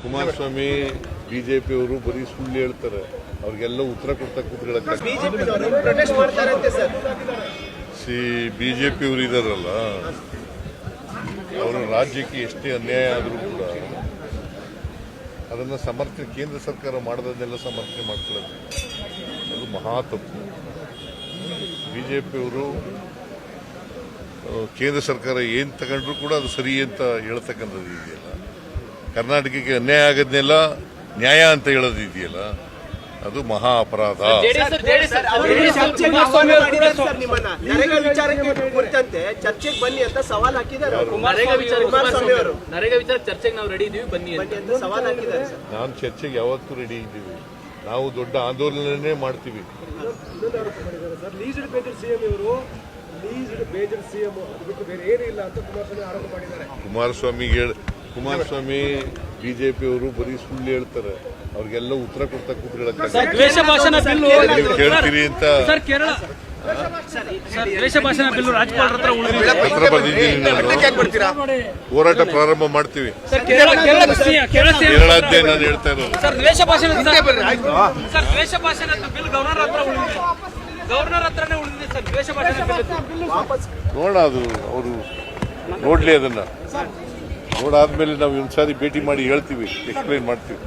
ಕುಮಾರಸ್ವಾಮಿ ಬಿಜೆಪಿಯವರು ಬರೀ ಸುಳ್ಳು ಹೇಳ್ತಾರೆ, ಅವ್ರಿಗೆಲ್ಲ ಉತ್ತರ ಕೊಡ್ತಾ ಕೂತ್ಕೊಳ್ಳಕ್ಕೆ. ಬಿಜೆಪಿಯವರು ಇದಾರಲ್ಲ, ಅವರು ರಾಜ್ಯಕ್ಕೆ ಎಷ್ಟೇ ಅನ್ಯಾಯ ಆದರೂ ಕೂಡ ಅದನ್ನು ಸಮರ್ಥನೆ, ಕೇಂದ್ರ ಸರ್ಕಾರ ಮಾಡೋದನ್ನೆಲ್ಲ ಸಮರ್ಥನೆ ಮಾಡ್ಕೊಳ್ಳೋದು ಅದು ಮಹಾ ತಪ್ಪು. ಬಿಜೆಪಿಯವರು ಕೇಂದ್ರ ಸರ್ಕಾರ ಏನು ತಗೊಂಡ್ರು ಕೂಡ ಅದು ಸರಿ ಅಂತ ಹೇಳ್ತಕ್ಕಂಥದ್ದು ಇದೆಯಲ್ಲ, ಕರ್ನಾಟಕಕ್ಕೆ ಅನ್ಯಾಯ ಆಗೋದನ್ನೆಲ್ಲ ನ್ಯಾಯ ಅಂತ ಹೇಳೋದು ಇದೆಯಲ್ಲ, ಅದು ಮಹಾ ಅಪರಾಧ. ಚರ್ಚೆಗೆ ಬನ್ನಿ ಅಂತ ಸವಾಲ್ ಹಾಕಿದ್ದಾರೆ. ನಾನು ಚರ್ಚೆಗೆ ಯಾವತ್ತೂ ರೆಡಿ ಇದ್ದೀವಿ. ನಾವು ದೊಡ್ಡ ಆಂದೋಲನನೇ ಮಾಡ್ತೀವಿ. ಕುಮಾರಸ್ವಾಮಿ ಬಿಜೆಪಿಯವರು ಬರೀ ಸುಳ್ಳು ಹೇಳ್ತಾರೆ, ಅವ್ರಿಗೆಲ್ಲ ಉತ್ತರ ಕೊಡ್ತಾ ಕೂತ್ಕೊಳ್ಳಕ್ಕೆ ಕೇಳ್ತೀರಿ ಅಂತ ಪತ್ರ ಬಂದಿದ್ದೀನಿ. ನಾನು ಹೋರಾಟ ಪ್ರಾರಂಭ ಮಾಡ್ತೀವಿ. ಕೇರಳದ್ದೇ ನಾನು ಹೇಳ್ತಾ ಇರೋದು. ನೋಡ, ಅದು ಅವರು ನೋಡ್ಲಿ, ಅದನ್ನ ನೋಡಾದ್ಮೇಲೆ ನಾವು ಒಂದ್ಸಾರಿ ಭೇಟಿ ಮಾಡಿ ಹೇಳ್ತೀವಿ, ಎಕ್ಸ್ಪ್ಲೈನ್ ಮಾಡ್ತೀವಿ.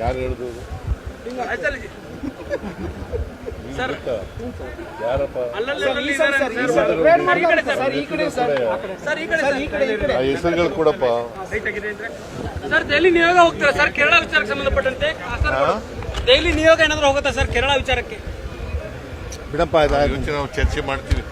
ಯಾರು ಹೇಳಿದ್ರು? ಯಾರಪ್ಪ? ಆ ಹೆಸರುಗಳು ಕೊಡಪ್ಪ. ಸರ್ ದೆಹಲಿ ನಿಯೋಗ ಹೋಗ್ತಾರೆ ಸರ್, ಕೇರಳ ವಿಚಾರಕ್ಕೆ ಸಂಬಂಧಪಟ್ಟಂತೆ ದೆಹಲಿ ನಿಯೋಗ ಏನಾದ್ರು ಹೋಗುತ್ತಾ ಸರ್ ಕೇರಳ ವಿಚಾರಕ್ಕೆ? ಬಿಡಪ್ಪ, ನಾವು ಚರ್ಚೆ ಮಾಡ್ತೀವಿ.